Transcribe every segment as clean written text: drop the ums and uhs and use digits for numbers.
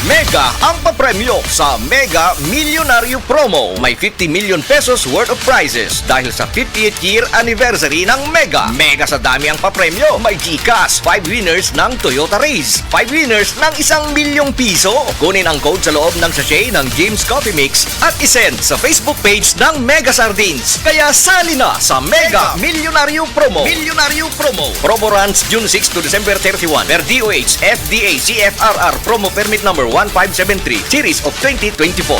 Mega ang papremyo sa Mega Millionario Promo. May 50 million pesos worth of prizes dahil sa 50th year anniversary ng Mega. Mega sa dami ang papremyo. May GCash, 5 winners ng Toyota Race, 5 winners ng 1 milyong piso. Kunin ang code sa loob ng sachet ng James Coffee Mix at isend sa Facebook page ng Mega Sardines. Kaya sali na sa Mega Millionario Promo. Millionario Promo. Promo runs June 6 to December 31 per DOH FDA CFRR Promo Permit Number 1573 Series of 2024.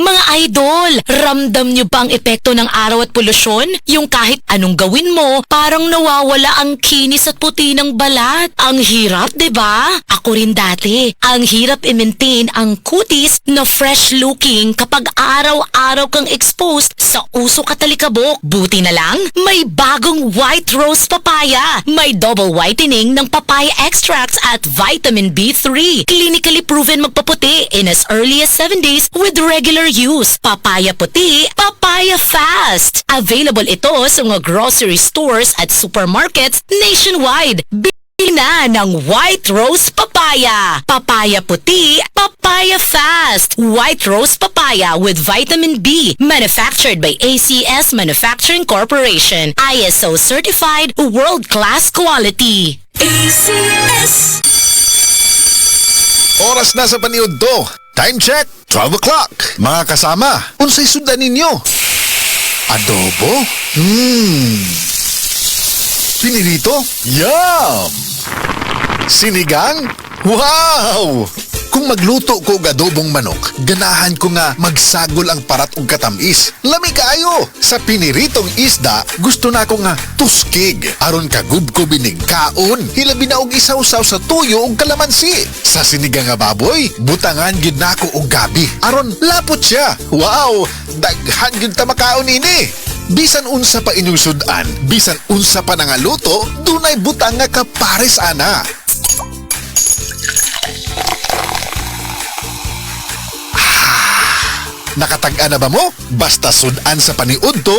Mga idol, ramdam nyo ba ang epekto ng araw at polusyon? Yung kahit anong gawin mo, parang nawawala ang kinis at puti ng balat. Ang hirap, 'di ba? Ako rin dati. Ang hirap i-maintain ang kutis na fresh looking kapag araw-araw kang exposed sa usok at alikabok. Buti na lang, may bagong White Rose Papaya. May double whitening ng papaya extracts at vitamin B3. Clinically proven magpaputi in as early as 7 days with regular use. Papaya puti, papaya fast. Available ito sa mga grocery stores at supermarkets nationwide. Bili na ng White Rose Papaya. Papaya puti, papaya fast. White Rose Papaya with vitamin B. Manufactured by ACS Manufacturing Corporation. ISO certified world-class quality. ACS. Oras na sa paniud to. Time check, 12 o'clock. Mga kasama, unsay sundan ninyo? Adobo? Pinirito? Yum! Sinigang? Wow! Kung magluto ko og adobong manok, ganahan ko nga magsagol ang parat og katamis. Lami kaayo! Sa piniritong isda, gusto na ko nga tuskig. Aron kagubko binig kaon, hilabi na og isawsaw sa tuyo og kalamansi. Sa sinigang nga baboy, butangan gid nako og gabi. Aron lapot siya. Wow! Daghan gyud ta makaon ini. Bisan unsa pa inyong sudan, bisan unsa pa nangaluto, dunay butang nga kapares ana. Nakatag-a na ba mo? Basta sudan sa paniud to.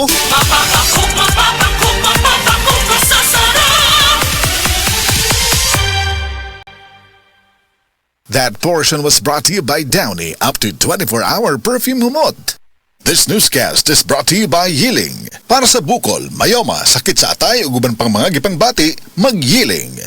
That portion was brought to you by Downy, up to 24-hour perfume humot. This newscast is brought to you by Yiling. Para sa bukol, mayoma, sakit sa atay ug uban pang mga gipangbati, mag-Yiling.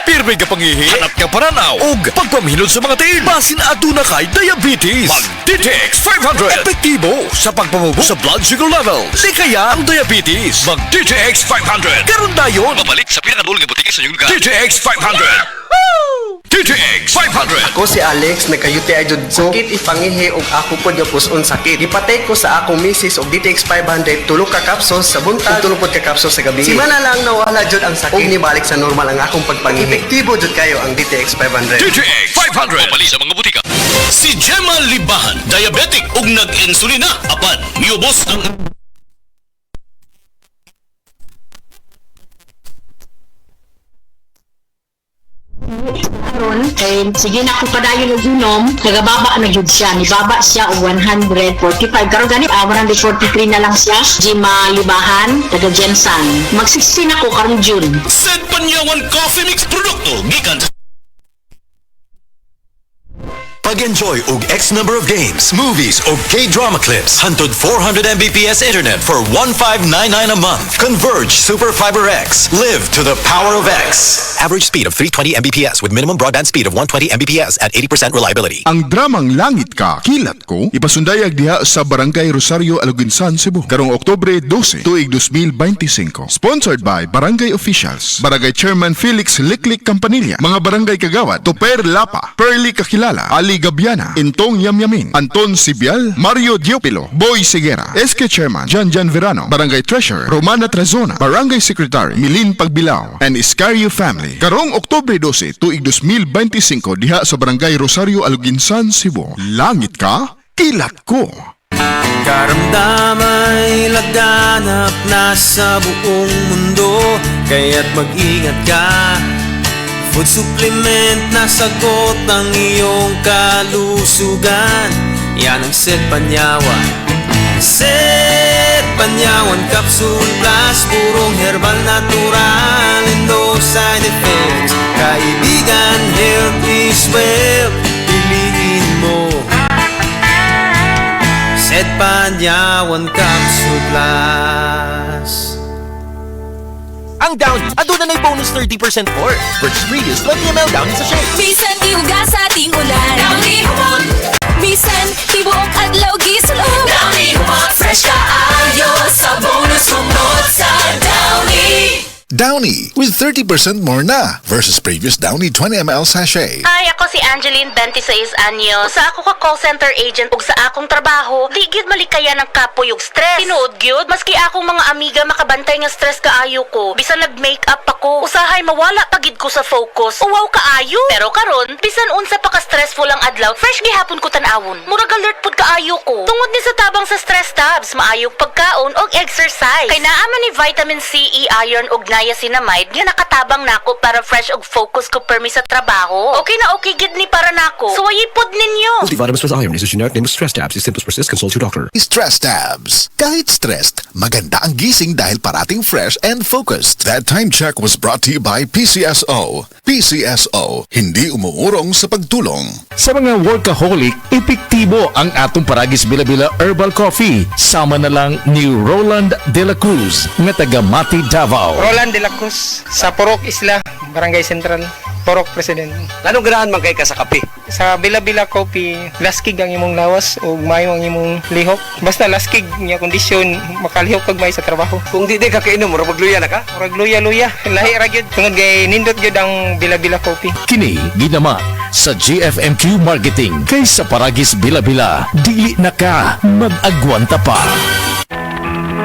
Pirmi ka pangihi, hanap ka paranaw, ug pagpamhinod sa mga tiil, basin aduna kay diabetes. Mag-DTX 500. Epektibo sa pagpamubo sa blood sugar levels. Likaya ang diabetes. Mag-DTX 500. Karon dayon, mabalik sa pinakadul nga butika sa inyong lugar. DTX 500. DTX 500. Ako si Alex, nagka-UTI jud ko. Sakit ipangihi og ako pod nga puson sakit. Ipatay ko sa akong misis og DTX 500 tulo ka kapsos sa buntag, tulo pod ka kapsos sa gabi. Simana lang nawala jud ang sakit. Og nibalik sa normal ang akong pagpangihi. Epektibo jud kayo ang DTX 500. DTX 500. Mabalik sa mga butika. Si Gemma Libahan, diabetic ug nag-insulina. Apan, miubos ang... Sige na ako padayon og inom, nagababa na jud siya, nibaba siya og 145. Karon gani 143 na lang siya. Gemma Libahan, taga Jensan. Mag-16 ako karon June. Said Panyawan Coffee Mix produkto gikan sa Pag-enjoy og X number of games, movies og K-drama clips. Hantod 400 Mbps internet for 1599 a month. Converge Super Fiber X. Live to the power of X. Average speed of 320 Mbps with minimum broadband speed of 120 Mbps at 80% reliability. Ang dramang Langit Ka, Kilat Ko, ipasundayag diha sa Barangay Rosario, Aluginsan, Cebu. Karong Oktubre 12, tuig 2025. Sponsored by Barangay Officials, Barangay Chairman Felix Liklik Campanilla, mga barangay kagawad, Toper Lapa, Perly Kakilala, Ali Gabiana, Intong Yamyamin, Anton Sibial, Mario Diopilo, Boy Sigera, SK Chairman, Jan Verano, Barangay Treasurer, Romana Trazona, Barangay Secretary, Milin Pagbilao, and Iscario Family. Karong Oktubre 12, tuig 2025, diha sa Barangay Rosario, Aluginsan, Cebu. Langit Ka, Kilat Ko. Karamdamay laganap na sa buong mundo, kaya't mag-ingat ka. Food supplement na sagot ang iyong kalusugan. Yan ang Set Panyawan. Set Panyawan Capsule Plus, purong herbal natural and no side effects. Kaibigan swell, piliin mo Set Panyawan Capsule Plus. Ang Downy, aduna na'y bonus 30% more versus previous 20ml Downy sachet. Bisan ihugas sa ating ulan Downy humot Bisan tibuok adlaw gisulod Downy humot Fresh kaayo sa bonus humot sa Downy. Downy with 30% more na versus previous Downy 20ml sachet. Hi, ako si Angeline, 26 anyos. Sa ako ka call center agent ug sa akong trabaho, di gyud malikaya ng kapoy ug stress. Tinuod gyud, maski akong mga amiga makabantay nga stress kaayo ko. Bisan nag-makeup ako, usahay mawala pagid ko sa focus. Uwaw kaayo. Pero karon, bisan unsa pa ka stressful ang adlaw, fresh gihapon ko tan-awon. Murag alert pud kaayo ko. Tungod ni sa tabang sa stress tabs, maayog pagkaon og exercise. Kay naa man ni vitamin C, E, iron ug niacinamide nga nakatabang nako para fresh og focus ko permi sa trabaho. Okay na okay gid ni para nako. Suwayi pod ninyo. Multivitamins plus iron is a generic name of Stress Tabs. If symptoms persist, consult your doctor. Stress tabs. Kahit stressed, maganda ang gising dahil parating fresh and focused. That time check was brought to you by PCSO. PCSO, hindi umuurong sa pagtulong. Sa mga workaholic, epektibo ang atong Paragis Bila-Bila Herbal Coffee. Sama na lang ni Roland De La Cruz, nga taga Mati, Davao. Roland De La Cruz, sa Purok Isla, Barangay Central, Purok President. Anong ganahan man kay ka sa kape? Sa Bila-Bila Coffee, laskig ang imong lawas o mayo ang imong lihok. Basta laskig niya kondisyon, makalihok kag may sa trabaho. Kung di ka kainom, mura magluya na ka? Murag luya-luya, lahi ra gyud. Tungod kay nindot gyud ang Bila-Bila Coffee. Kini ginama sa GFMQ Marketing. Kay sa Paragis Bila-Bila, dili na ka mag-agwanta pa.